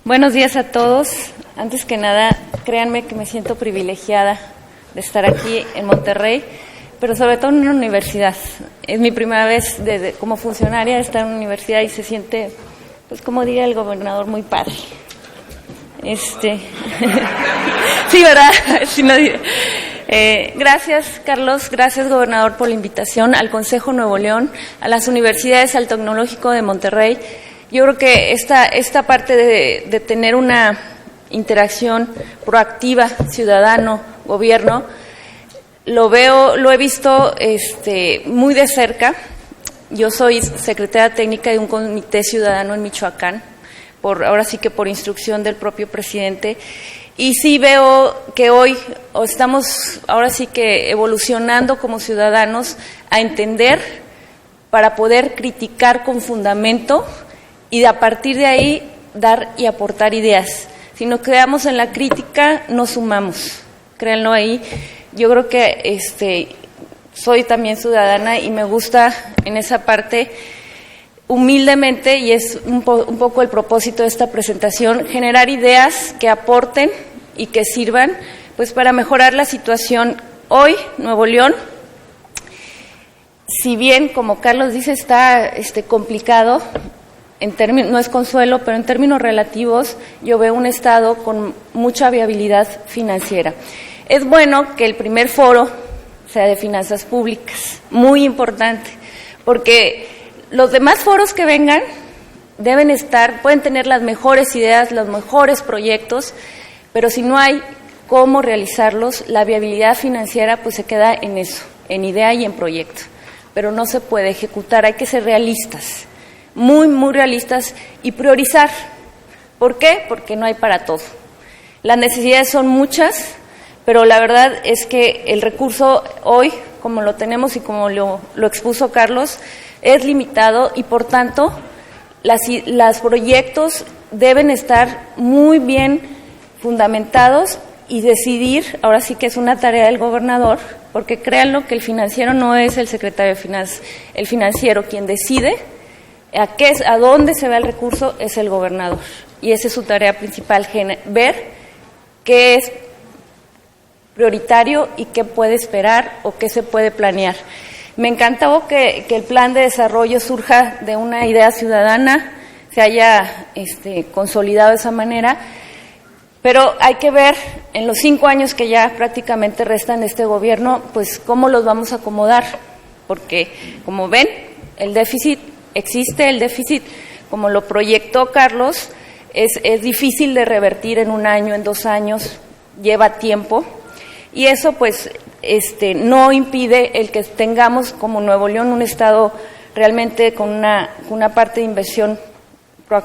Buenos días a todos. Antes que nada, créanme que me siento privilegiada de estar aquí en Monterrey, pero sobre todo en una universidad. Es mi primera vez como funcionaria de estar en una universidad y se siente, pues como diría el gobernador, muy padre. Sí, ¿verdad? Sí, no, gracias, Carlos, gracias, gobernador, por la invitación al Consejo Nuevo León, a las universidades, al Tecnológico de Monterrey. Yo creo que esta parte de tener una interacción proactiva, ciudadano-gobierno, lo he visto muy de cerca. Yo soy secretaria técnica de un comité ciudadano en Michoacán, ahora sí que por instrucción del propio presidente, y sí veo que hoy estamos ahora sí que evolucionando como ciudadanos a entender para poder criticar con fundamento y a partir de ahí dar y aportar ideas. Si nos quedamos en la crítica, no sumamos. Créanlo ahí. Yo creo que soy también ciudadana y me gusta en esa parte humildemente, y es un poco el propósito de esta presentación, generar ideas que aporten y que sirvan pues para mejorar la situación. Hoy, Nuevo León, si bien, como Carlos dice, está complicado, no es consuelo, pero en términos relativos yo veo un estado con mucha viabilidad financiera. Es bueno que el primer foro sea de finanzas públicas, muy importante, porque los demás foros que vengan pueden tener las mejores ideas, los mejores proyectos, pero si no hay cómo realizarlos, la viabilidad financiera pues se queda en eso, en idea y en proyecto, pero no se puede ejecutar, hay que ser realistas. Muy, muy realistas y priorizar. ¿Por qué? Porque no hay para todo. Las necesidades son muchas, pero la verdad es que el recurso hoy, como lo tenemos y como lo expuso Carlos, es limitado y por tanto los proyectos deben estar muy bien fundamentados y decidir, ahora sí que es una tarea del gobernador, porque créanlo que el financiero no es el secretario de Finanzas, el financiero quien decide a dónde se va el recurso es el gobernador, y esa es su tarea principal, ver qué es prioritario y qué puede esperar o qué se puede planear. Me encantó que el plan de desarrollo surja de una idea ciudadana, se haya consolidado de esa manera, pero hay que ver en los 5 años que ya prácticamente restan de este gobierno, pues cómo los vamos a acomodar, porque como ven, el déficit, como lo proyectó Carlos, es difícil de revertir en 1 año, en 2 años, lleva tiempo, y eso pues no impide el que tengamos como Nuevo León un estado realmente con una parte de inversión,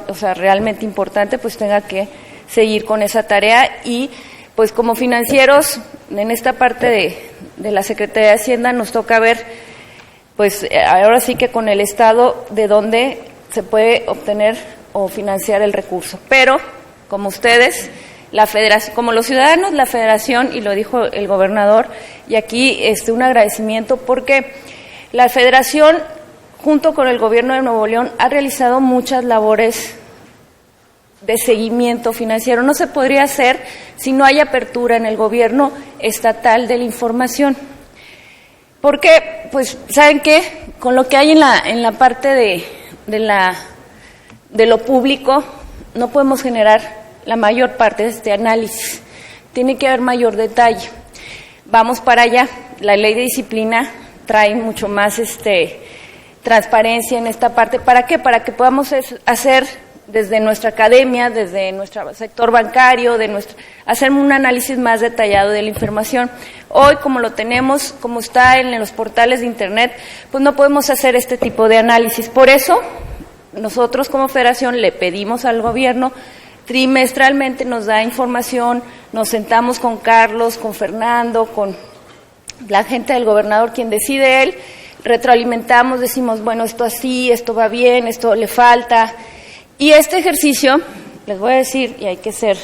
o sea, realmente importante, pues tenga que seguir con esa tarea. Y pues como financieros, en esta parte de la Secretaría de Hacienda nos toca ver pues ahora sí que con el Estado de dónde se puede obtener o financiar el recurso. Pero, como ustedes, la Federación, como los ciudadanos, la Federación, y lo dijo el gobernador, y aquí un agradecimiento porque la Federación, junto con el gobierno de Nuevo León, ha realizado muchas labores de seguimiento financiero. No se podría hacer si no hay apertura en el gobierno estatal de la información. Porque, pues, ¿saben qué? Con lo que hay en la parte de lo público, no podemos generar la mayor parte de este análisis. Tiene que haber mayor detalle. Vamos para allá. La ley de disciplina trae mucho más transparencia en esta parte. ¿Para qué? Para que podamos hacer desde nuestra academia, desde nuestro sector bancario, hacer un análisis más detallado de la información. Hoy, como lo tenemos, como está en los portales de Internet, pues no podemos hacer este tipo de análisis. Por eso, nosotros como Federación le pedimos al gobierno, trimestralmente nos da información, nos sentamos con Carlos, con Fernando, con la gente del gobernador, quien decide él, retroalimentamos, decimos, bueno, esto así, esto va bien, esto le falta. Y este ejercicio, les voy a decir, y hay que ser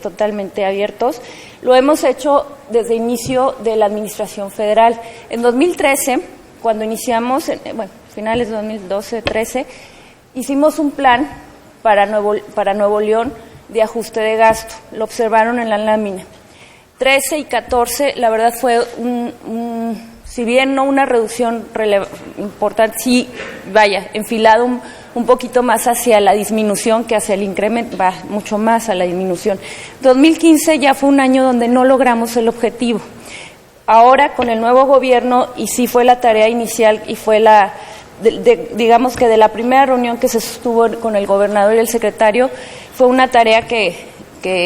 totalmente abiertos, lo hemos hecho desde inicio de la administración federal. En 2013, cuando iniciamos, finales de 2012-13, hicimos un plan para Nuevo León de ajuste de gasto. Lo observaron en la lámina. 13 y 14, la verdad fue si bien no una reducción importante, sí, enfilado un poquito más hacia la disminución que hacia el incremento, va mucho más a la disminución. 2015 ya fue un año donde no logramos el objetivo. Ahora con el nuevo gobierno, y sí fue la tarea inicial y fue digamos que de la primera reunión que se sostuvo con el gobernador y el secretario, fue una tarea que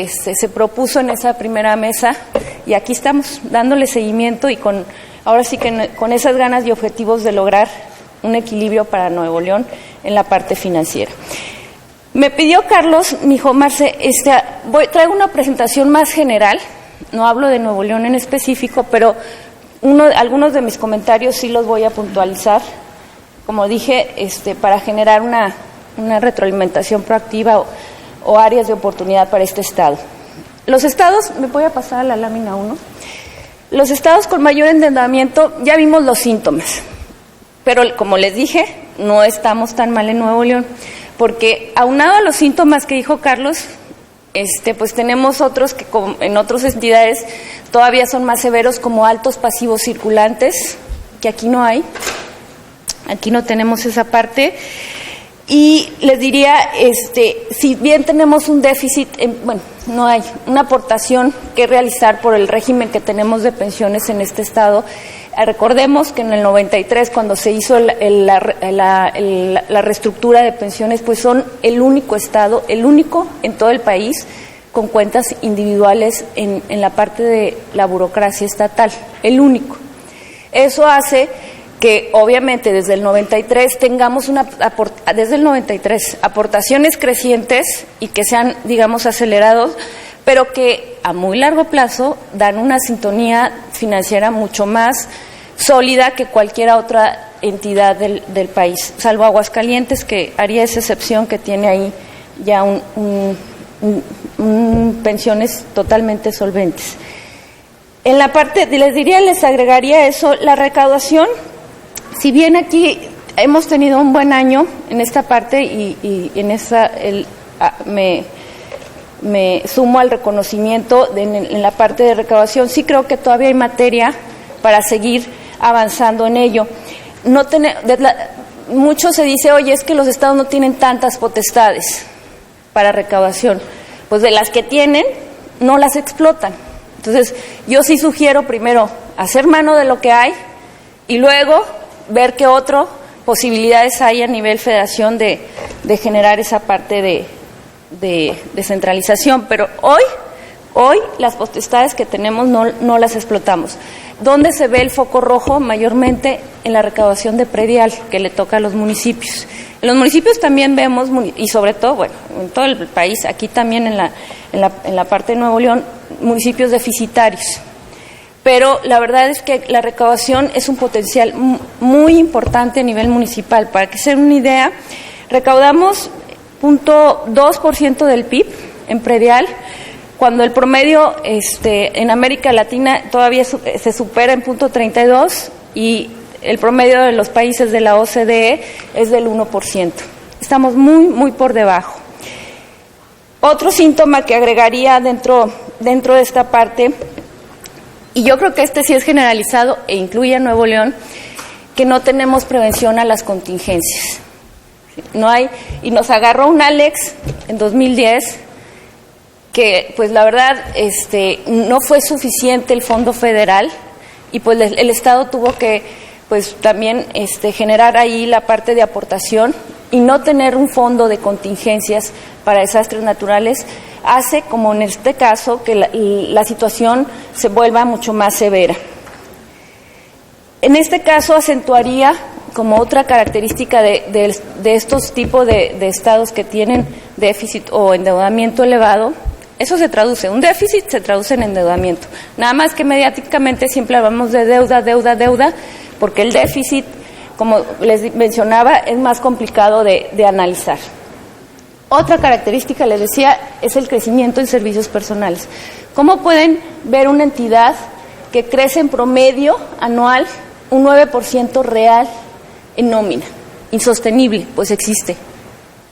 se propuso en esa primera mesa, y aquí estamos dándole seguimiento y ahora sí que con esas ganas y objetivos de lograr un equilibrio para Nuevo León en la parte financiera. Me pidió Carlos, me dijo, Marce, traigo una presentación más general, no hablo de Nuevo León en específico, pero algunos de mis comentarios sí los voy a puntualizar, como dije, para generar una retroalimentación proactiva o áreas de oportunidad para este estado. Los estados, ¿me voy a pasar a la lámina 1? Los estados con mayor endeudamiento, ya vimos los síntomas, pero como les dije, no estamos tan mal en Nuevo León, porque aunado a los síntomas que dijo Carlos, pues tenemos otros que en otras entidades todavía son más severos, como altos pasivos circulantes, que aquí no hay, aquí no tenemos esa parte. Y les diría, si bien tenemos un déficit, no hay una aportación que realizar por el régimen que tenemos de pensiones en este estado. Recordemos que en el 93, cuando se hizo la reestructura de pensiones, pues son el único estado, el único en todo el país, con cuentas individuales en la parte de la burocracia estatal, el único. Eso hace que obviamente desde el 93 tengamos aportaciones crecientes y que sean, digamos, acelerados, pero que a muy largo plazo dan una sintonía financiera mucho más sólida que cualquier otra entidad del país, salvo Aguascalientes, que haría esa excepción, que tiene ahí ya pensiones totalmente solventes. En la parte, les agregaría eso, la recaudación. Si bien aquí hemos tenido un buen año en esta parte y en esa me sumo al reconocimiento en la parte de recaudación, sí creo que todavía hay materia para seguir avanzando en ello. Mucho se dice, oye, es que los estados no tienen tantas potestades para recaudación. Pues de las que tienen, no las explotan. Entonces, yo sí sugiero primero hacer mano de lo que hay y luego ver qué otras posibilidades hay a nivel federación de generar esa parte de descentralización. Pero hoy las potestades que tenemos no las explotamos. ¿Dónde se ve el foco rojo? Mayormente en la recaudación de predial, que le toca a los municipios. En los municipios también vemos, y sobre todo, en todo el país, aquí también en la parte de Nuevo León, municipios deficitarios. Pero la verdad es que la recaudación es un potencial muy importante a nivel municipal. Para que se den una idea, recaudamos 0.2% del PIB en predial, cuando el promedio en América Latina todavía se supera en 0.32 y el promedio de los países de la OCDE es del 1%. Estamos muy, muy por debajo. Otro síntoma que agregaría dentro de esta parte, y yo creo que sí es generalizado e incluye a Nuevo León, que no tenemos prevención a las contingencias. No hay, y nos agarró un Alex en 2010, que pues la verdad no fue suficiente el fondo federal, y pues el Estado tuvo que pues también generar ahí la parte de aportación, y no tener un fondo de contingencias para desastres naturales hace, como en este caso, que la situación se vuelva mucho más severa. En este caso acentuaría como otra característica de estos tipos de estados que tienen déficit o endeudamiento elevado. Eso se traduce, un déficit se traduce en endeudamiento. Nada más que mediáticamente siempre hablamos de deuda, porque el déficit, como les mencionaba, es más complicado de analizar. Otra característica, les decía, es el crecimiento en servicios personales. ¿Cómo pueden ver una entidad que crece en promedio anual un 9% real en nómina? Insostenible, pues existe.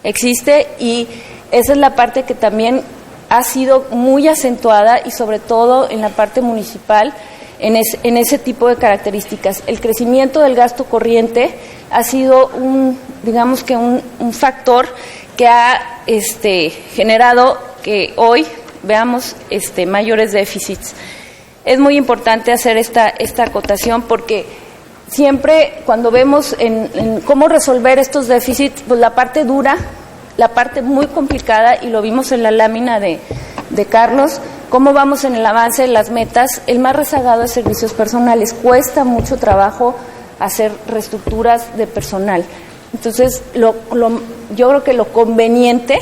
existe, y esa es la parte que también ha sido muy acentuada, y sobre todo en la parte municipal, en ese tipo de características. El crecimiento del gasto corriente ha sido un factor que ha generado que hoy veamos mayores déficits. Es muy importante hacer esta acotación, porque siempre cuando vemos en cómo resolver estos déficits, pues la parte dura, la parte muy complicada, y lo vimos en la lámina de Carlos, cómo vamos en el avance de las metas, el más rezagado es servicios personales. Cuesta mucho trabajo hacer reestructuras de personal. Entonces, yo creo que lo conveniente,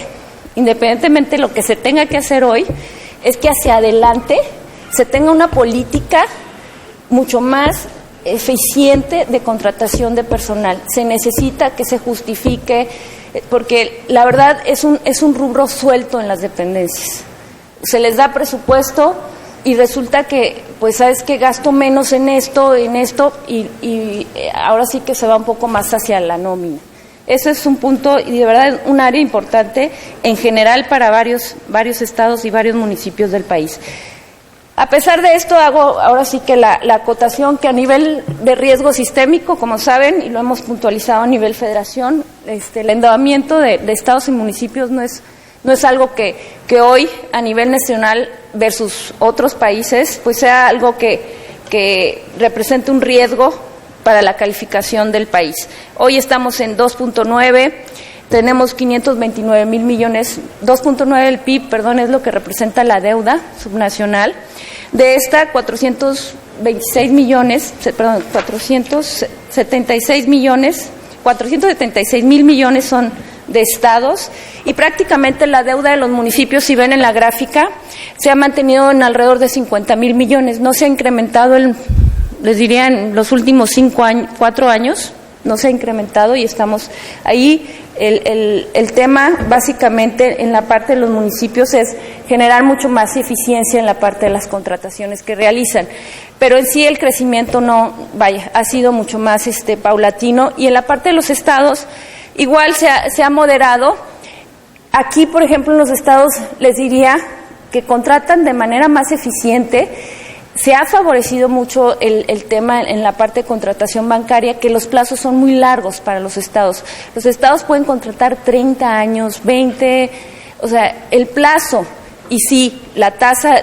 independientemente de lo que se tenga que hacer hoy, es que hacia adelante se tenga una política mucho más eficiente de contratación de personal. Se necesita que se justifique, porque la verdad es un rubro suelto en las dependencias. Se les da presupuesto y resulta que, pues, ¿sabes qué? Gasto menos en esto, y ahora sí que se va un poco más hacia la nómina. Ese es un punto, y de verdad un área importante en general para varios estados y varios municipios del país. A pesar de esto, hago ahora sí que la acotación que a nivel de riesgo sistémico, como saben, y lo hemos puntualizado a nivel federación, el endeudamiento de estados y municipios no es algo que hoy a nivel nacional versus otros países pues sea algo que represente un riesgo para la calificación del país. Hoy estamos en 2.9, tenemos 529,000 millones, 2.9 del PIB, es lo que representa la deuda subnacional. De esta, 476 mil millones son de estados, y prácticamente la deuda de los municipios, si ven en la gráfica, se ha mantenido en alrededor de 50,000 millones. No se ha incrementado, les diría, en los últimos 4 años, no se ha incrementado, y estamos ahí. El tema básicamente en la parte de los municipios es generar mucho más eficiencia en la parte de las contrataciones que realizan, pero en sí el crecimiento ha sido mucho más paulatino, y en la parte de los estados igual se ha moderado. Aquí, por ejemplo, en los estados les diría que contratan de manera más eficiente. Se ha favorecido mucho el tema en la parte de contratación bancaria, que los plazos son muy largos para los estados. Los estados pueden contratar 30 años, 20, o sea, el plazo, y sí, la tasa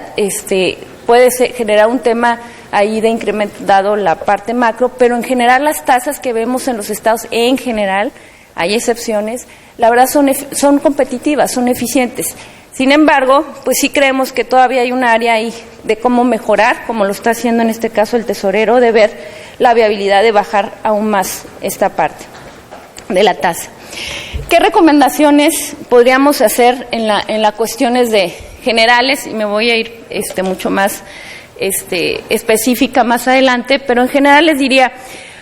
puede generar un tema ahí de incremento dado la parte macro, pero en general las tasas que vemos en los estados, en general, hay excepciones, la verdad son competitivas, son eficientes. Sin embargo, pues sí creemos que todavía hay un área ahí de cómo mejorar, como lo está haciendo en este caso el tesorero, de ver la viabilidad de bajar aún más esta parte de la tasa. ¿Qué recomendaciones podríamos hacer en la cuestiones de generales? Y me voy a ir mucho más específica más adelante, pero en general les diría,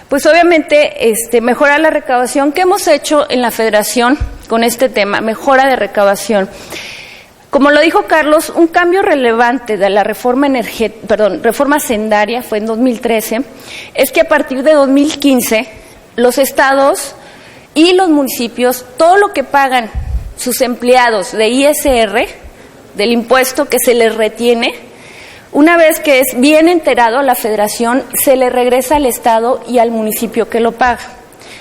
pues obviamente mejorar la recaudación. ¿Qué hemos hecho en la Federación con este tema? Mejora de recaudación. Como lo dijo Carlos, un cambio relevante de la reforma hacendaria fue en 2013, es que a partir de 2015 los estados y los municipios, todo lo que pagan sus empleados de ISR, del impuesto que se les retiene, una vez que es bien enterado a la Federación, se le regresa al estado y al municipio que lo paga,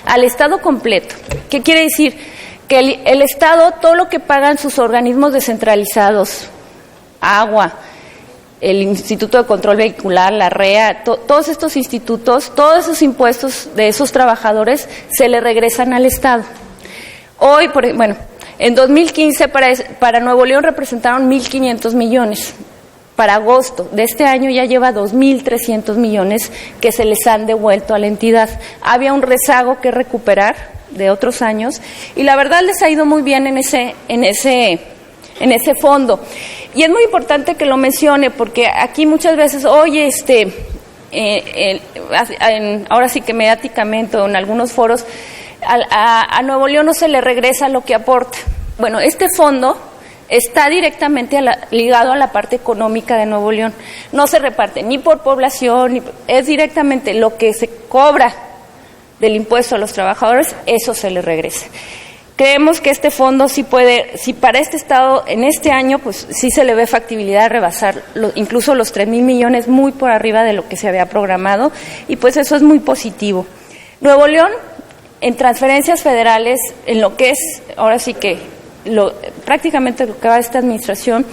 al estado completo. ¿Qué quiere decir? Que el Estado, todo lo que pagan sus organismos descentralizados, agua, el Instituto de Control Vehicular, la REA, todos estos institutos, todos esos impuestos de esos trabajadores se le regresan al Estado. Hoy, en 2015 para Nuevo León representaron 1,500 millones. Para agosto de este año ya lleva 2,300 millones que se les han devuelto a la entidad. Había un rezago que recuperar de otros años, y la verdad les ha ido muy bien en ese fondo. Y es muy importante que lo mencione, porque aquí muchas veces, oye, ahora sí que mediáticamente o en algunos foros, a Nuevo León no se le regresa lo que aporta. Bueno, este fondo está directamente ligado a la parte económica de Nuevo León. No se reparte ni por población, es directamente lo que se cobra del impuesto a los trabajadores, eso se les regresa. Creemos que este fondo sí puede, si para este estado en este año, pues sí se le ve factibilidad a rebasar incluso los 3,000 millones, muy por arriba de lo que se había programado, y pues eso es muy positivo. Nuevo León, en transferencias federales, en lo que es, ahora sí que prácticamente lo que va a esta administración,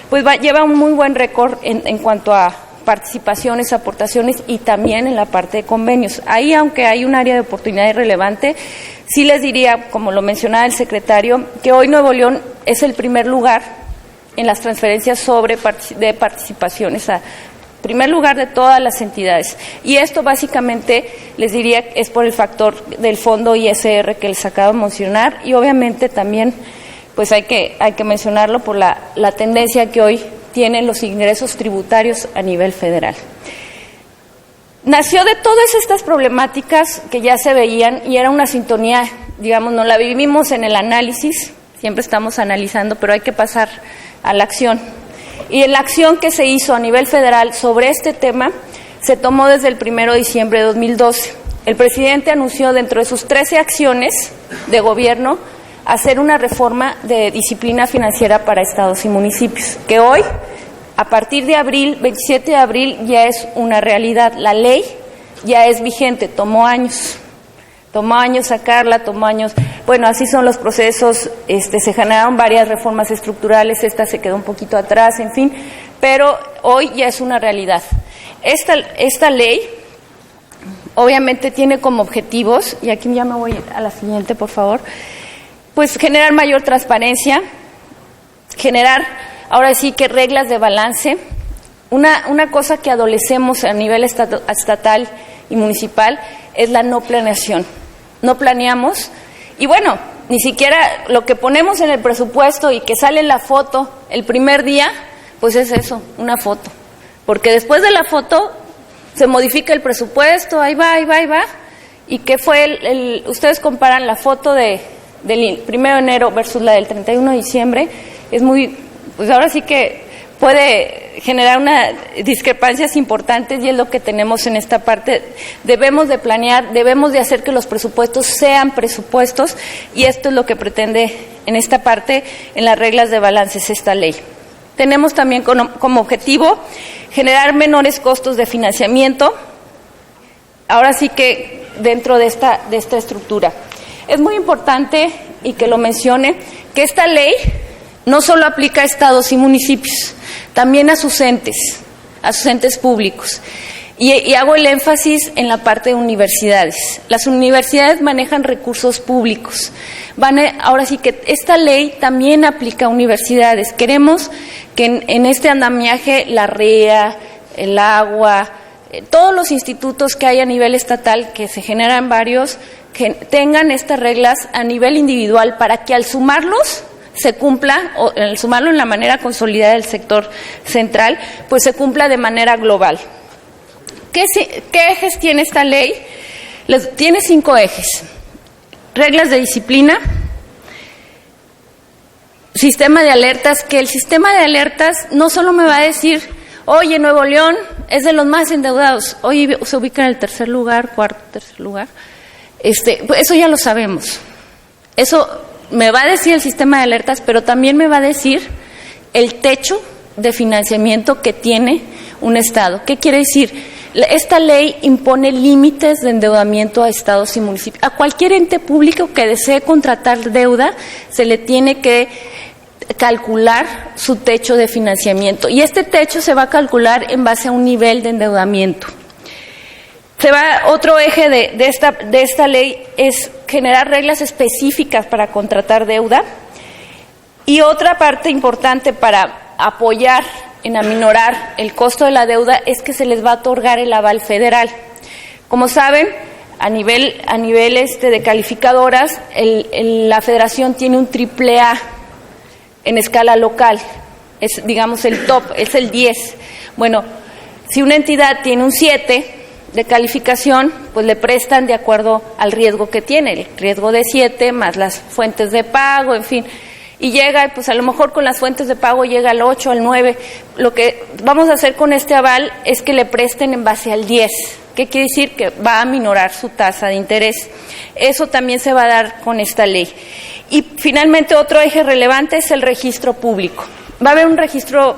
pues lleva un muy buen récord en cuanto a participaciones, aportaciones y también en la parte de convenios. Ahí, aunque hay un área de oportunidad relevante, sí les diría, como lo mencionaba el secretario, que hoy Nuevo León es el primer lugar en las transferencias de participaciones, primer lugar de todas las entidades. Y esto básicamente, les diría, es por el factor del fondo ISR que les acabo de mencionar, y obviamente también pues hay que mencionarlo por la tendencia que hoy tienen los ingresos tributarios a nivel federal. Nació de todas estas problemáticas que ya se veían y era una sintonía, digamos, no la vivimos en el análisis, siempre estamos analizando, pero hay que pasar a la acción. Y en la acción que se hizo a nivel federal sobre este tema se tomó desde el 1 de diciembre de 2012. El presidente anunció dentro de sus 13 acciones de gobierno hacer una reforma de disciplina financiera para estados y municipios, que hoy, a partir de abril, 27 de abril, ya es una realidad. La ley ya es vigente, tomó años sacarla, tomó años, bueno, así son los procesos, se generaron varias reformas estructurales, esta se quedó un poquito atrás, en fin, pero hoy ya es una realidad. Esta ley, obviamente, tiene como objetivos, y aquí ya me voy a la siguiente, por favor, pues generar mayor transparencia, generar, ahora sí que reglas de balance. Una cosa que adolecemos a nivel estatal y municipal es la no planeación. No planeamos y bueno, ni siquiera lo que ponemos en el presupuesto y que sale la foto el primer día, pues es eso, una foto. Porque después de la foto se modifica el presupuesto, ahí va. ¿Y qué fue ustedes comparan la foto del 1 de enero versus la del 31 de diciembre? Es muy, pues ahora sí que puede generar discrepancias importantes y es lo que tenemos en esta parte. Debemos de planear, debemos de hacer que los presupuestos sean presupuestos y esto es lo que pretende en esta parte, en las reglas de balances, esta ley. Tenemos también como objetivo generar menores costos de financiamiento, ahora sí que dentro de esta estructura. Es muy importante, y que lo mencione, que esta ley no solo aplica a estados y municipios, también a sus entes públicos. Y hago el énfasis en la parte de universidades. Las universidades manejan recursos públicos. Ahora sí que esta ley también aplica a universidades. Queremos que en este andamiaje la REA, el agua, todos los institutos que hay a nivel estatal, que se generan varios, que tengan estas reglas a nivel individual para que al sumarlos se cumpla, o al sumarlo en la manera consolidada del sector central, pues se cumpla de manera global. ¿Qué ejes tiene esta ley? Tiene 5 ejes. Reglas de disciplina, sistema de alertas, que el sistema de alertas no solo me va a decir, oye, Nuevo León es de los más endeudados, hoy se ubica en el tercer lugar, tercer lugar, pues eso ya lo sabemos. Eso me va a decir el sistema de alertas, pero también me va a decir el techo de financiamiento que tiene un estado. ¿Qué quiere decir? Esta ley impone límites de endeudamiento a estados y municipios. A cualquier ente público que desee contratar deuda, se le tiene que calcular su techo de financiamiento. Y este techo se va a calcular en base a un nivel de endeudamiento. Otro eje de esta ley es generar reglas específicas para contratar deuda. Y otra parte importante para apoyar en aminorar el costo de la deuda es que se les va a otorgar el aval federal. Como saben, a nivel de calificadoras, la federación tiene un AAA en escala local, es, digamos, el top, es el 10. Bueno, si una entidad tiene un 7 de calificación, pues le prestan de acuerdo al riesgo que tiene, el riesgo de 7 más las fuentes de pago, en fin. Y llega, pues a lo mejor con las fuentes de pago llega al 8, al 9. Lo que vamos a hacer con este aval es que le presten en base al 10. ¿Qué quiere decir? Que va a aminorar su tasa de interés. Eso también se va a dar con esta ley. Y finalmente otro eje relevante es el registro público. Va a haber un registro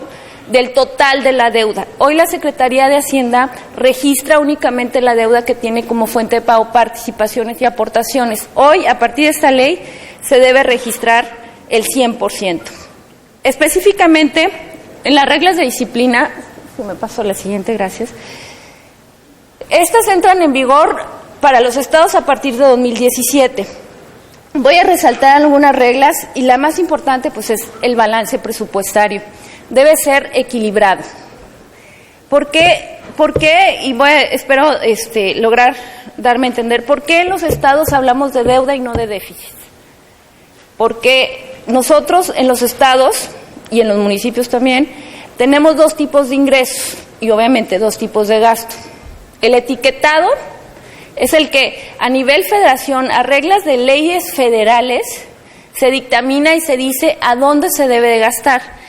del total de la deuda. Hoy la Secretaría de Hacienda registra únicamente la deuda que tiene como fuente de pago participaciones y aportaciones. Hoy, a partir de esta ley, se debe registrar el 100%. Específicamente, en las reglas de disciplina, si me paso a la siguiente, gracias. Estas entran en vigor para los estados a partir de 2017. Voy a resaltar algunas reglas y la más importante pues es el balance presupuestario. Debe ser equilibrado. ¿Por qué? Y espero lograr darme a entender, ¿por qué en los estados hablamos de deuda y no de déficit? Porque nosotros en los estados y en los municipios también tenemos dos tipos de ingresos y obviamente dos tipos de gasto. El etiquetado es el que a nivel federación, a reglas de leyes federales, se dictamina y se dice a dónde se debe de gastar.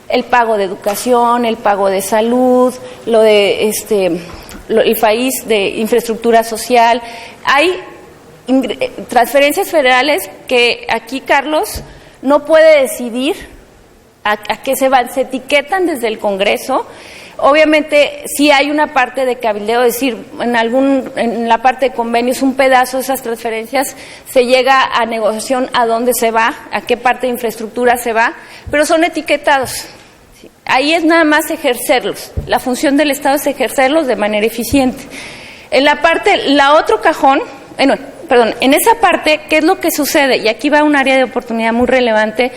El pago de educación, el pago de salud, el país de infraestructura social. Hay transferencias federales que aquí Carlos no puede decidir a qué se van, se etiquetan desde el Congreso. Obviamente sí hay una parte de cabildeo, es decir, en la parte de convenios, un pedazo de esas transferencias se llega a negociación a dónde se va, a qué parte de infraestructura se va, pero son etiquetados. Ahí es nada más ejercerlos. La función del Estado es ejercerlos de manera eficiente. En otro cajón, en esa parte, ¿qué es lo que sucede? Y aquí va un área de oportunidad muy relevante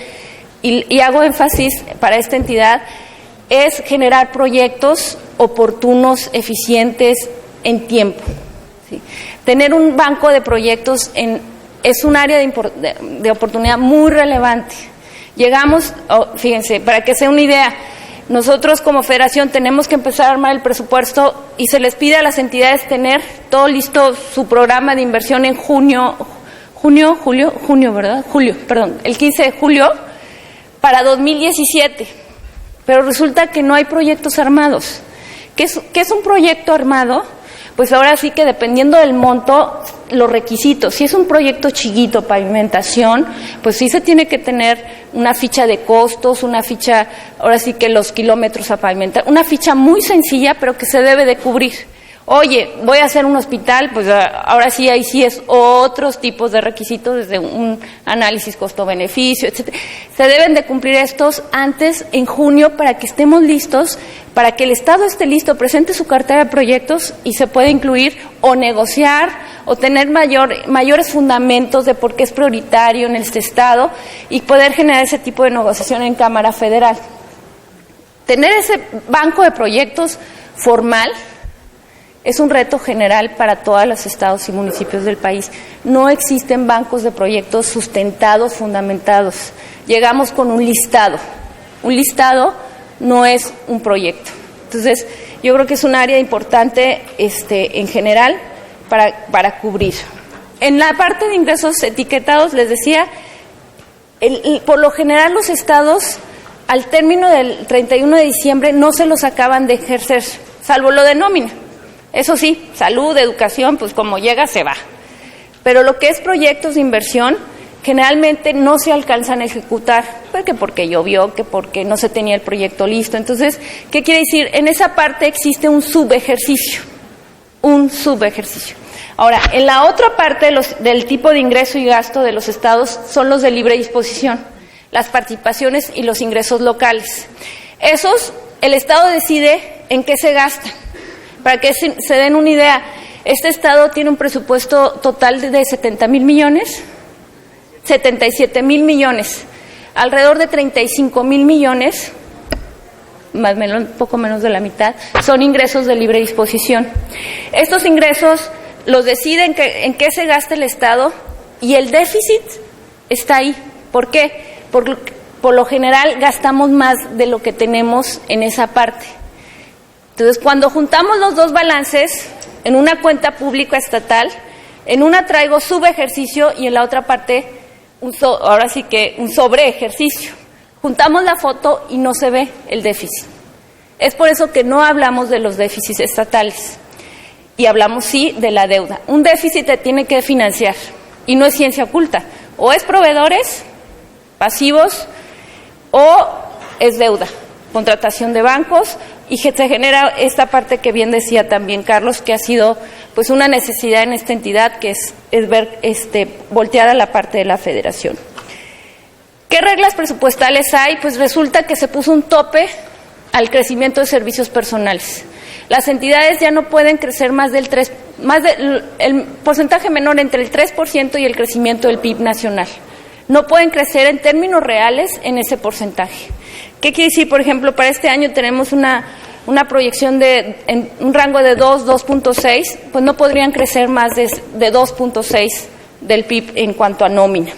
y hago énfasis para esta entidad, es generar proyectos oportunos, eficientes, en tiempo. ¿Sí? Tener un banco de proyectos es un área de oportunidad muy relevante. Llegamos, fíjense, para que sea una idea, nosotros como federación tenemos que empezar a armar el presupuesto y se les pide a las entidades tener todo listo, su programa de inversión en el 15 de julio para 2017. Pero resulta que no hay proyectos armados. ¿Qué es un proyecto armado? Pues ahora sí que dependiendo del monto, los requisitos. Si es un proyecto chiquito, pavimentación, pues sí se tiene que tener una ficha de costos, una ficha, ahora sí que los kilómetros a pavimentar, una ficha muy sencilla, pero que se debe de cubrir. Oye, voy a hacer un hospital, pues ahora sí, ahí sí es otros tipos de requisitos, desde un análisis costo-beneficio, etcétera. Se deben de cumplir estos antes, en junio, para que estemos listos, para que el Estado esté listo, presente su cartera de proyectos y se pueda incluir o negociar o tener mayores fundamentos de por qué es prioritario en este Estado y poder generar ese tipo de negociación en Cámara Federal. Tener ese banco de proyectos formal es un reto general para todos los estados y municipios del país. No existen bancos de proyectos sustentados, fundamentados. Llegamos con un listado. Un listado no es un proyecto. Entonces, yo creo que es un área importante en general para cubrir. En la parte de ingresos etiquetados, les decía, por lo general los estados, al término del 31 de diciembre, no se los acaban de ejercer, salvo lo de nómina. Eso sí, salud, educación, pues como llega, se va. Pero lo que es proyectos de inversión, generalmente no se alcanzan a ejecutar, porque llovió, que porque no se tenía el proyecto listo. Entonces, ¿qué quiere decir? En esa parte existe un subejercicio. Ahora, en la otra parte del tipo de ingreso y gasto de los estados son los de libre disposición, las participaciones y los ingresos locales. Esos, el Estado decide en qué se gastan. Para que se den una idea, este Estado tiene un presupuesto total de 77 mil millones, alrededor de 35 mil millones, más o menos, poco menos de la mitad, son ingresos de libre disposición. Estos ingresos los deciden en qué se gasta el Estado y el déficit está ahí. ¿Por qué? Por lo general gastamos más de lo que tenemos en esa parte. Entonces, cuando juntamos los dos balances en una cuenta pública estatal, en una traigo subejercicio y en la otra parte ahora sí que un sobreejercicio. Juntamos la foto y no se ve el déficit. Es por eso que no hablamos de los déficits estatales y hablamos sí de la deuda. Un déficit te tiene que financiar y no es ciencia oculta. o es proveedores pasivos o es deuda, contratación de bancos, y se genera esta parte que bien decía también Carlos, que ha sido pues una necesidad en esta entidad, que es ver voltear a la parte de la federación. ¿Qué reglas presupuestales hay? Pues resulta que se puso un tope al crecimiento de servicios personales. Las entidades ya no pueden crecer el porcentaje menor entre el 3% y el crecimiento del PIB nacional. No pueden crecer en términos reales en ese porcentaje. ¿Qué quiere decir? Por ejemplo, para este año tenemos una proyección en un rango de 2.6, pues no podrían crecer más de 2.6 del PIB en cuanto a nómina.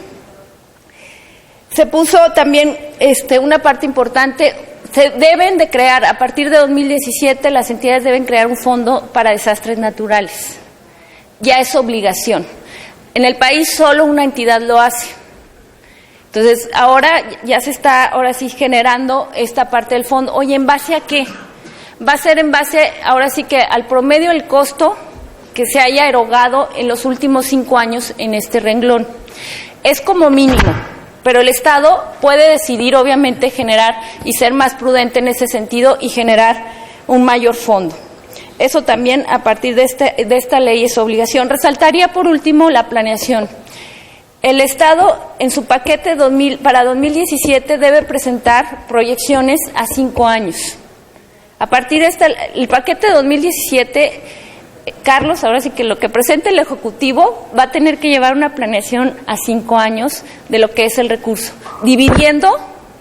Se puso también una parte importante, se deben de crear, a partir de 2017, las entidades deben crear un fondo para desastres naturales. Ya es obligación. En el país solo una entidad lo hace. Entonces, ahora ya se está, ahora sí, generando esta parte del fondo. Oye, ¿en base a qué? Va a ser en base, ahora sí que al promedio del costo que se haya erogado en los últimos 5 años en este renglón. Es como mínimo, pero el Estado puede decidir, obviamente, generar y ser más prudente en ese sentido y generar un mayor fondo. Eso también, a partir de esta ley, es obligación. Resaltaría, por último, la planeación. El Estado, en su paquete para 2017, debe presentar proyecciones a 5 años. A partir de el paquete de 2017, Carlos, ahora sí que lo que presente el Ejecutivo va a tener que llevar una planeación a 5 años de lo que es el recurso, dividiendo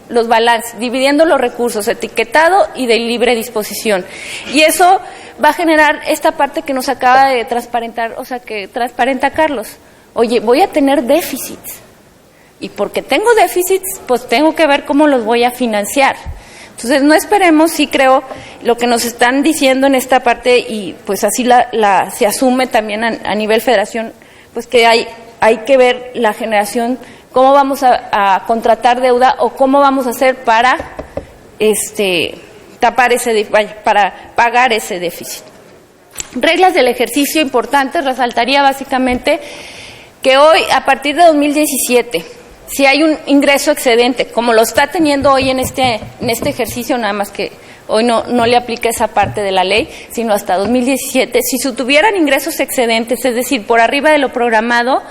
los balances, dividiendo los recursos, etiquetado y de libre disposición. Y eso va a generar esta parte que nos acaba de transparentar, o sea, que transparenta Carlos. Oye, voy a tener déficits, y porque tengo déficits, pues tengo que ver cómo los voy a financiar. Entonces, no esperemos, sí creo, lo que nos están diciendo en esta parte, y pues así se asume también a nivel federación, pues que hay que ver la generación, cómo vamos a contratar deuda o cómo vamos a hacer para para pagar ese déficit. Reglas del ejercicio importantes, resaltaría básicamente que hoy, a partir de 2017, si hay un ingreso excedente, como lo está teniendo hoy en este ejercicio, nada más que hoy no le aplica esa parte de la ley, sino hasta 2017, si se tuvieran ingresos excedentes, es decir, por arriba de lo programado,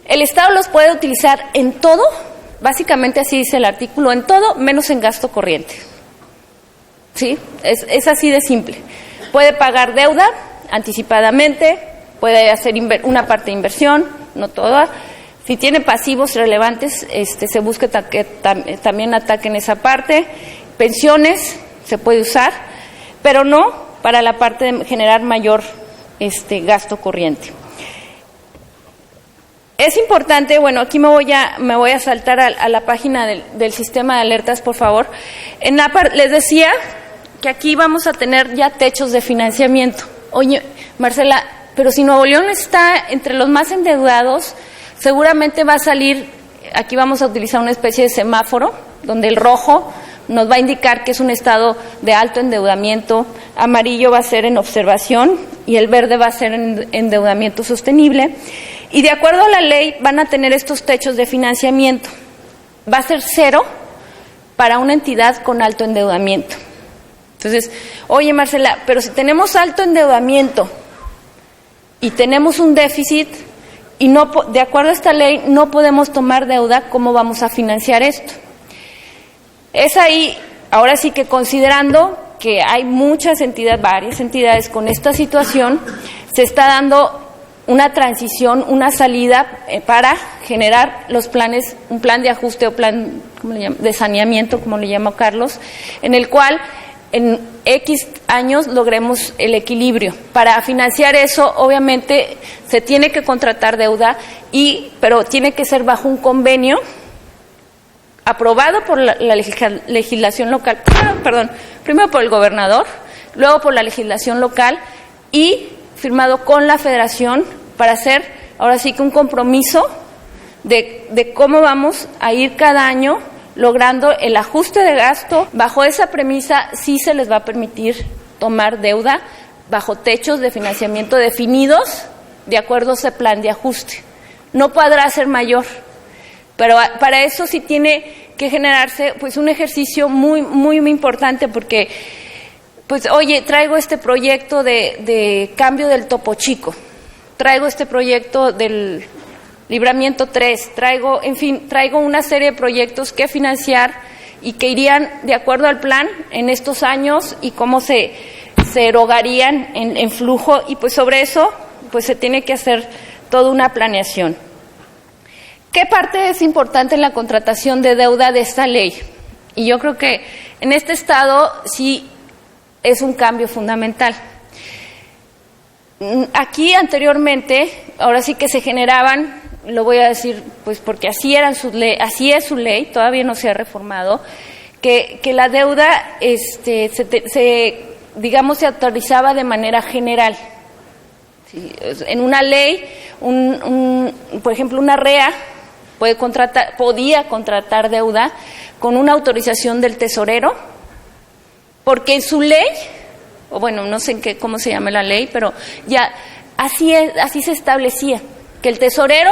el Estado los puede utilizar en todo, básicamente así dice el artículo, en todo menos en gasto corriente. ¿Sí? Es así de simple. Puede pagar deuda anticipadamente, puede hacer una parte de inversión, no toda. Si tiene pasivos relevantes, se busca que también ataquen esa parte. Pensiones se puede usar, pero no para la parte de generar mayor gasto corriente. Es importante, bueno, aquí me voy a saltar a la página del sistema de alertas, por favor. Les decía que aquí vamos a tener ya techos de financiamiento. Oye, Marcela, pero si Nuevo León está entre los más endeudados, seguramente va a salir, aquí vamos a utilizar una especie de semáforo, donde el rojo nos va a indicar que es un estado de alto endeudamiento, amarillo va a ser en observación y el verde va a ser en endeudamiento sostenible. Y de acuerdo a la ley van a tener estos techos de financiamiento. Va a ser 0 para una entidad con alto endeudamiento. Entonces, oye Marcela, pero si tenemos alto endeudamiento y tenemos un déficit y no, de acuerdo a esta ley, no podemos tomar deuda, ¿cómo vamos a financiar esto? Es ahí, ahora sí que considerando que hay varias entidades con esta situación, se está dando una transición, una salida para generar los planes, un plan de ajuste o plan de saneamiento, como le llama Carlos, en el cual en X años logremos el equilibrio. Para financiar eso, obviamente, se tiene que contratar deuda, pero tiene que ser bajo un convenio aprobado por la legislación local, primero por el gobernador, luego por la legislación local y firmado con la Federación para hacer, ahora sí que un compromiso de cómo vamos a ir cada año logrando el ajuste de gasto. Bajo esa premisa sí se les va a permitir tomar deuda bajo techos de financiamiento definidos de acuerdo a ese plan de ajuste. No podrá ser mayor. Pero para eso sí tiene que generarse pues un ejercicio muy importante, porque pues oye, traigo este proyecto de cambio del Topo Chico, traigo este proyecto del Libramiento 3, traigo una serie de proyectos que financiar y que irían de acuerdo al plan en estos años y cómo se erogarían en flujo, y pues sobre eso pues se tiene que hacer toda una planeación. ¿Qué parte es importante en la contratación de deuda de esta ley? Y yo creo que en este estado sí es un cambio fundamental. Aquí anteriormente, ahora sí que se generaban, lo voy a decir pues porque así es su ley, todavía no se ha reformado, que la deuda se autorizaba de manera general. Sí, en una ley, por ejemplo, una REA podía contratar deuda con una autorización del tesorero, porque en su ley, o bueno, no sé cómo se llama la ley, pero ya así se establecía, que el tesorero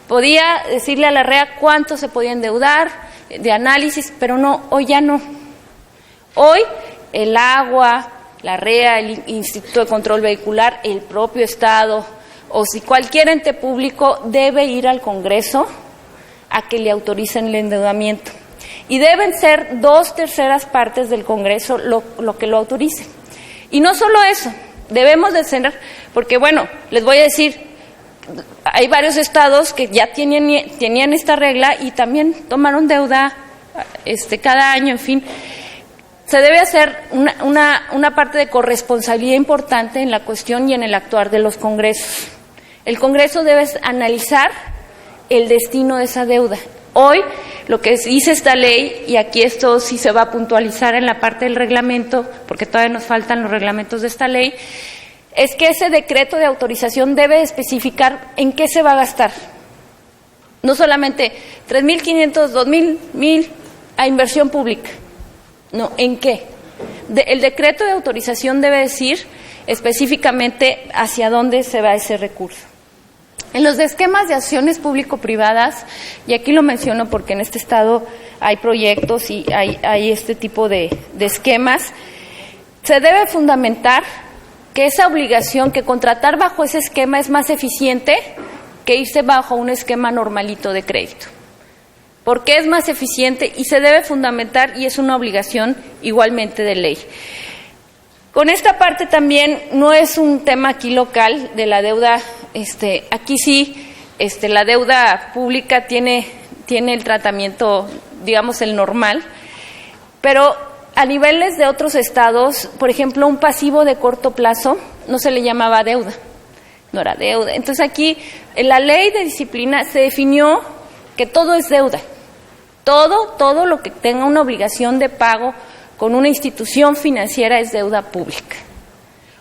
podía decirle a la REA cuánto se podía endeudar, de análisis, pero no, hoy ya no. Hoy el agua, la REA, el Instituto de Control Vehicular, el propio Estado, o si cualquier ente público debe ir al Congreso a que le autoricen el endeudamiento. Y deben ser 2/3 partes del Congreso lo que lo autorice. Y no solo eso, debemos de tener, porque bueno, les voy a decir, hay varios estados que ya tenían esta regla y también tomaron deuda cada año, en fin. Se debe hacer una parte de corresponsabilidad importante en la cuestión y en el actuar de los congresos. El Congreso debe analizar el destino de esa deuda. Hoy, lo que dice esta ley, y aquí esto sí se va a puntualizar en la parte del reglamento, porque todavía nos faltan los reglamentos de esta ley, es que ese decreto de autorización debe especificar en qué se va a gastar. No solamente 3.500, 2.000, 1.000 a inversión pública. No, ¿en qué? El decreto de autorización debe decir específicamente hacia dónde se va ese recurso. En los esquemas de acciones público-privadas, y aquí lo menciono porque en este estado hay proyectos y hay este tipo de esquemas, se debe fundamentar que esa obligación, que contratar bajo ese esquema es más eficiente que irse bajo un esquema normalito de crédito. Porque es más eficiente y se debe fundamentar, y es una obligación igualmente de ley. Con esta parte también no es un tema aquí local de la deuda, aquí sí, la deuda pública tiene el tratamiento, digamos, el normal, pero a niveles de otros estados, por ejemplo, un pasivo de corto plazo no se le llamaba deuda, no era deuda. Entonces aquí en la ley de disciplina se definió que todo es deuda, todo lo que tenga una obligación de pago con una institución financiera es deuda pública.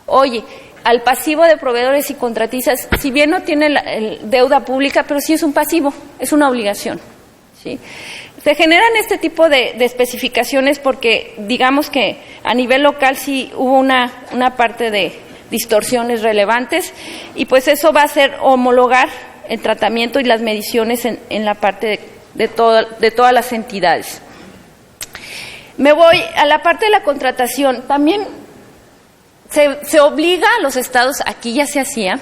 Oye, al pasivo de proveedores y contratistas, si bien no tiene deuda pública, pero sí es un pasivo, es una obligación, ¿sí? Se generan este tipo de especificaciones porque digamos que a nivel local sí hubo una parte de distorsiones relevantes, y pues eso va a ser homologar el tratamiento y las mediciones en la parte de todas las entidades. Me voy a la parte de la contratación. También se obliga a los estados, aquí ya se hacía,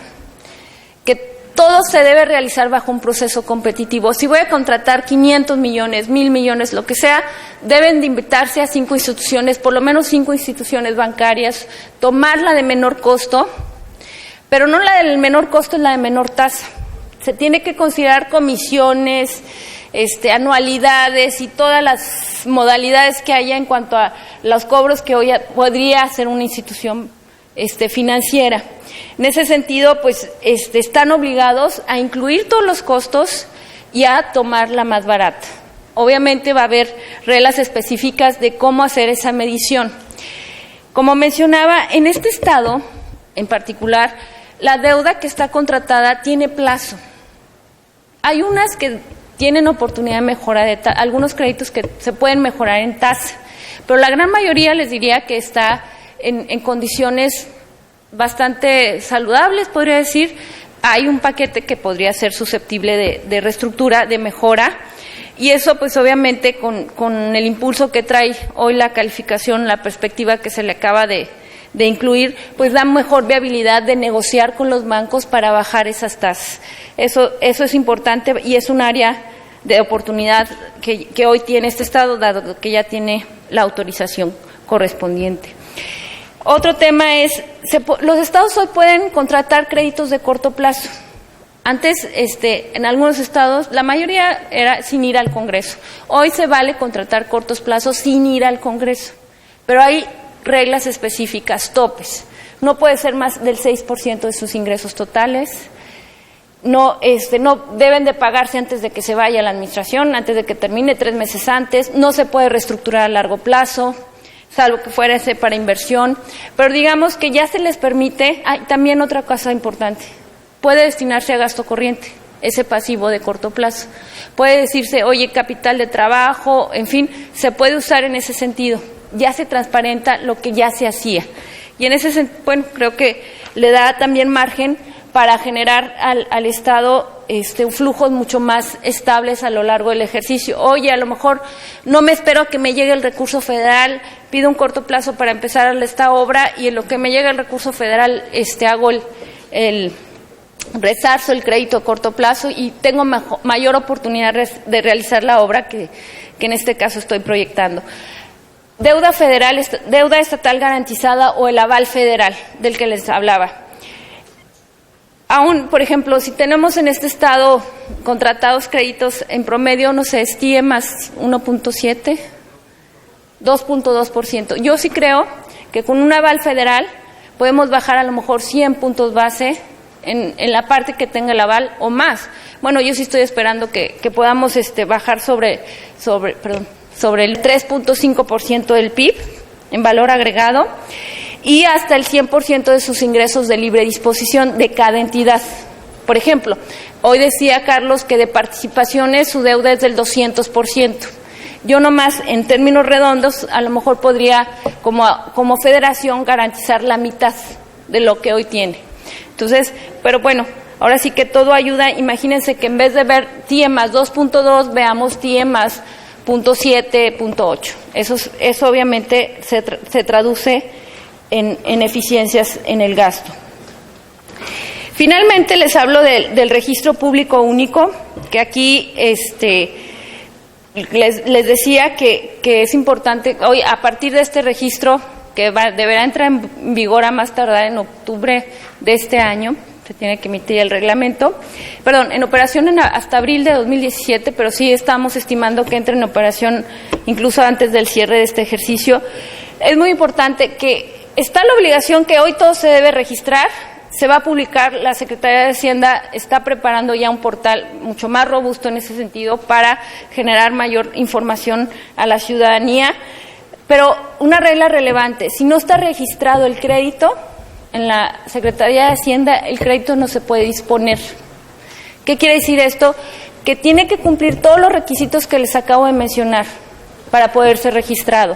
que todo se debe realizar bajo un proceso competitivo. Si voy a contratar 500 millones, 1,000 millones, lo que sea, deben de invitarse a 5 instituciones, por lo menos 5 instituciones bancarias, tomar la de menor costo, pero no la del menor costo, es la de menor tasa. Se tiene que considerar comisiones, anualidades y todas las modalidades que haya en cuanto a los cobros que hoy podría hacer una institución financiera. En ese sentido, pues están obligados a incluir todos los costos y a tomar la más barata. Obviamente va a haber reglas específicas de cómo hacer esa medición. Como mencionaba, en este estado, en particular, la deuda que está contratada tiene plazo. Hay unas que tienen oportunidad de mejora, algunos créditos que se pueden mejorar en tasa, pero la gran mayoría les diría que está en condiciones bastante saludables, podría decir, hay un paquete que podría ser susceptible de reestructura, de mejora, y eso pues obviamente con el impulso que trae hoy la calificación, la perspectiva que se le acaba de incluir, pues da mejor viabilidad de negociar con los bancos para bajar esas tasas. Eso es importante y es un área de oportunidad que hoy tiene este Estado, dado que ya tiene la autorización correspondiente. Otro tema es, los estados hoy pueden contratar créditos de corto plazo. Antes, en algunos estados, la mayoría era sin ir al Congreso. Hoy se vale contratar cortos plazos sin ir al Congreso, pero hay reglas específicas, topes. No puede ser más del 6% de sus ingresos totales. No deben de pagarse antes de que se vaya la administración, antes de que termine, 3 meses antes. No se puede reestructurar a largo plazo, salvo que fuera para inversión. Pero digamos que ya se les permite, también otra cosa importante, puede destinarse a gasto corriente, ese pasivo de corto plazo. Puede decirse, oye, capital de trabajo, en fin, se puede usar en ese sentido. Ya se transparenta lo que ya se hacía. Y en ese sentido, bueno, creo que le da también margen para generar al Estado flujos mucho más estables a lo largo del ejercicio. Oye, a lo mejor no me espero a que me llegue el recurso federal, pido un corto plazo para empezar esta obra y en lo que me llega el recurso federal hago el resarzo, el crédito a corto plazo y tengo mayor oportunidad de realizar la obra que en este caso estoy proyectando. Deuda federal, deuda estatal garantizada o el aval federal del que les hablaba. Aún, por ejemplo, si tenemos en este estado contratados créditos en promedio, no sé, STIE más 1.7, 2.2%. Yo sí creo que con un aval federal podemos bajar a lo mejor 100 puntos base en la parte que tenga el aval o más. Bueno, yo sí estoy esperando que podamos bajar sobre el 3.5% del PIB en valor agregado y hasta el 100% de sus ingresos de libre disposición de cada entidad. Por ejemplo, hoy decía Carlos que de participaciones su deuda es del 200%. Yo nomás, en términos redondos, a lo mejor podría, como federación, garantizar la mitad de lo que hoy tiene. Entonces, pero bueno, ahora sí que todo ayuda. Imagínense que en vez de ver TIE más 2.2, veamos TIE más 0.7, 0.8. Eso obviamente se traduce en eficiencias en el gasto. Finalmente les hablo del registro público único, que aquí les decía que es importante, hoy a partir de este registro, que deberá entrar en vigor a más tardar en octubre de este año, se tiene que emitir el reglamento, en operación hasta abril de 2017, pero sí estamos estimando que entre en operación incluso antes del cierre de este ejercicio. Es muy importante que está la obligación que hoy todo se debe registrar, se va a publicar, la Secretaría de Hacienda está preparando ya un portal mucho más robusto en ese sentido para generar mayor información a la ciudadanía, pero una regla relevante, si no está registrado el crédito en la Secretaría de Hacienda, el crédito no se puede disponer. ¿Qué quiere decir esto? Que tiene que cumplir todos los requisitos que les acabo de mencionar para poder ser registrado.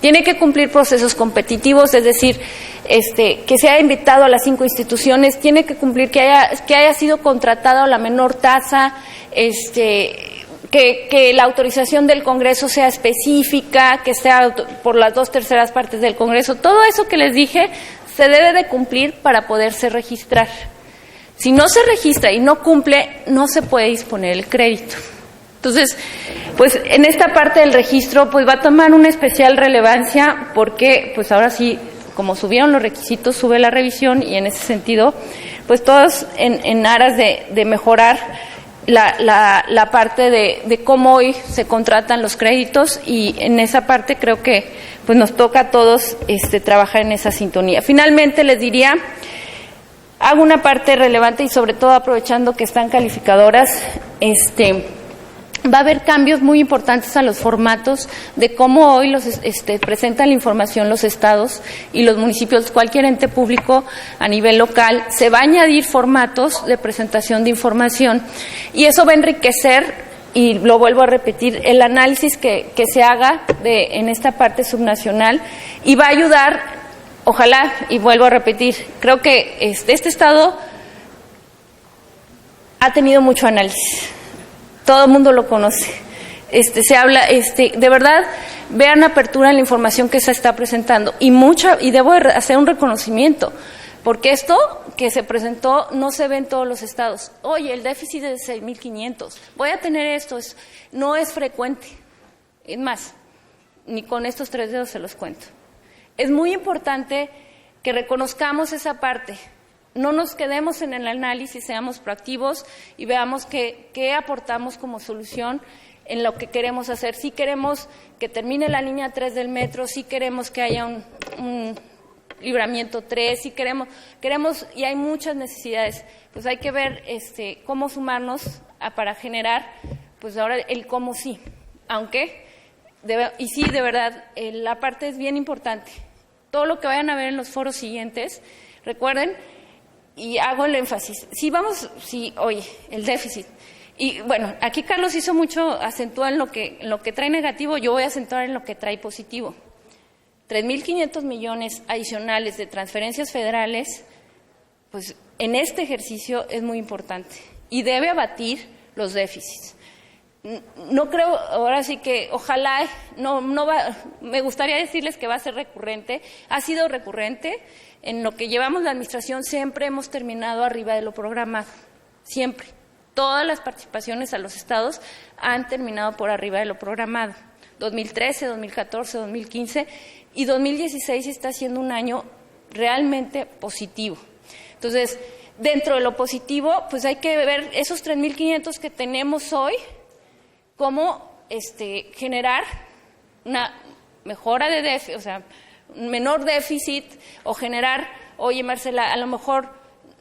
Tiene que cumplir procesos competitivos, es decir, que se haya invitado a las 5 instituciones, tiene que cumplir que haya sido contratado a la menor tasa, que la autorización del Congreso sea específica, que sea por las 2/3 partes del Congreso. Todo eso que les dije se debe de cumplir para poderse registrar. Si no se registra y no cumple, no se puede disponer el crédito. Entonces, pues en esta parte del registro pues va a tomar una especial relevancia porque pues ahora sí, como subieron los requisitos, sube la revisión y en ese sentido, pues todos en aras de mejorar la parte de cómo hoy se contratan los créditos y en esa parte creo que pues nos toca a todos trabajar en esa sintonía. Finalmente les diría, hago una parte relevante y sobre todo aprovechando que están calificadoras, va a haber cambios muy importantes a los formatos de cómo hoy presentan la información los estados y los municipios, cualquier ente público a nivel local. Se va a añadir formatos de presentación de información y eso va a enriquecer, y lo vuelvo a repetir, el análisis que se haga en esta parte subnacional y va a ayudar, ojalá, y vuelvo a repetir, creo que este estado ha tenido mucho análisis. Todo el mundo lo conoce. Se habla, de verdad, vean apertura en la información que se está presentando. Y debo hacer un reconocimiento, porque esto que se presentó no se ve en todos los estados. Oye, el déficit es de 6.500. Voy a tener esto. No es frecuente. Es más, ni con estos 3 dedos se los cuento. Es muy importante que reconozcamos esa parte. No nos quedemos en el análisis, seamos proactivos y veamos qué aportamos como solución en lo que queremos hacer. Sí queremos que termine la línea 3 del metro, sí queremos que haya un libramiento 3, sí queremos, y hay muchas necesidades. Pues hay que ver cómo sumarnos para generar, pues ahora el cómo sí. Aunque, y sí, de verdad, la parte es bien importante. Todo lo que vayan a ver en los foros siguientes, recuerden, y hago el énfasis, oye, el déficit. Y bueno, aquí Carlos hizo mucho, acentuó en lo que trae negativo, yo voy a acentuar en lo que trae positivo. 3.500 millones adicionales de transferencias federales, pues en este ejercicio es muy importante y debe abatir los déficits. No creo, ahora sí que ojalá, me gustaría decirles que va a ser recurrente, ha sido recurrente, en lo que llevamos la administración siempre hemos terminado arriba de lo programado, siempre. Todas las participaciones a los estados han terminado por arriba de lo programado, 2013, 2014, 2015 y 2016 está siendo un año realmente positivo. Entonces, dentro de lo positivo, pues hay que ver esos 3.500 que tenemos hoy, cómo generar una mejora de déficit, o sea, un menor déficit, o generar, oye Marcela, a lo mejor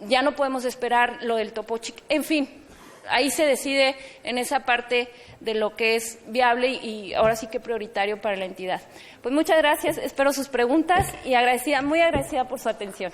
ya no podemos esperar lo del Topo Chico, en fin, ahí se decide en esa parte de lo que es viable y ahora sí que prioritario para la entidad. Pues muchas gracias, espero sus preguntas y muy agradecida por su atención.